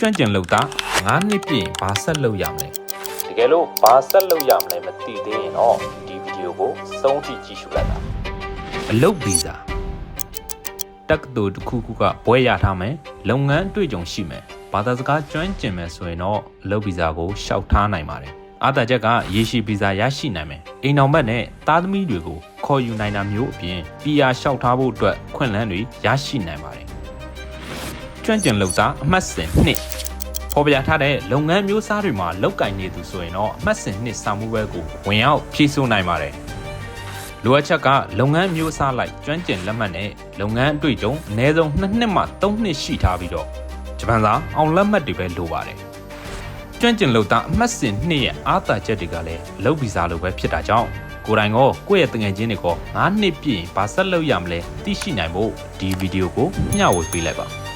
ကျွမ်းကျင်လုပ်သား9နှစ်ပြည့်ဘာဆက်လုပ်ရမလဲတကယ်လို့ဘာဆက်လုပ်ရမလဲမသိသေးရင်တော့ဒီဗီဒီယိုကိုစုံထိကြည့်ရှုလိုက်ပါအလုပ်ဗီဇာတက္ကသိုလ်တစ်ခုခုကဘွဲရထားမယ်လုပ်ငန်းအတွေ့အကြုံရှိမယ်ဘာသာစကားကျွမ်းကျင်မယ်ဆိုရင်တော့အလုပ်ဗီဇာကိုရှောက်ထားနိုင်ပါတယ်အားသာချက်ကရေရှည်ဗီဇာရရှိနိုင်မယ်အိမ်တော်ဘက်နဲ့သားသမီးတွေကိုခေါ်ယူနိုင်တာမျိုးအပြင် PR လျှောက်ထားဖို့အတွက်ခွင့်လန်းတွေရရှိနိုင်ပါတယ်ကျွမ်းကျင်လုပ်သားအမှတ်စဉ်2ပေါ်ပြထားတဲ့လုပ်ငန်းမျိုးစားတွေမှာလောက်ကင်နေသူဆိုရင်တော့အမှတ်စဉ်2စာမှုဘဲကိုဝင်ရောက်ဖြည့်ဆို့နိုင်ပါတယ်လိုအပ်ချက်ကလုပ်ငန်းမျိုးစားလိုက်ကျွမ်းကျင်လက်မှတ်နဲ့လုပ်ငန်းအတွေ့အကြုံအနည်းဆုံး2နှစ်မှ3နှစ်ရှိထားပြီးတော့ဂျပန်စာအောင်လက်မှတ်တွေပဲလိုပါတယ်ကျွမ်းကျင်လုပ်သားအမှတ်စဉ်2ရဲ့အားသာချက်တွေကလည်းအလုပ်ဗီဇာလိုပဲဖြစ်တာကြောင့်ကိုယ်တိုင်ကိုယ့်ရဲ့တငယ်ချင်းတွေက9နှစ်ပြည့်ရင်ဘာဆက်လုပ်ရမလဲသိရှိနိုင်ဖို့ဒီဗီဒီယိုကိုမျှဝေပေးလိုက်ပါ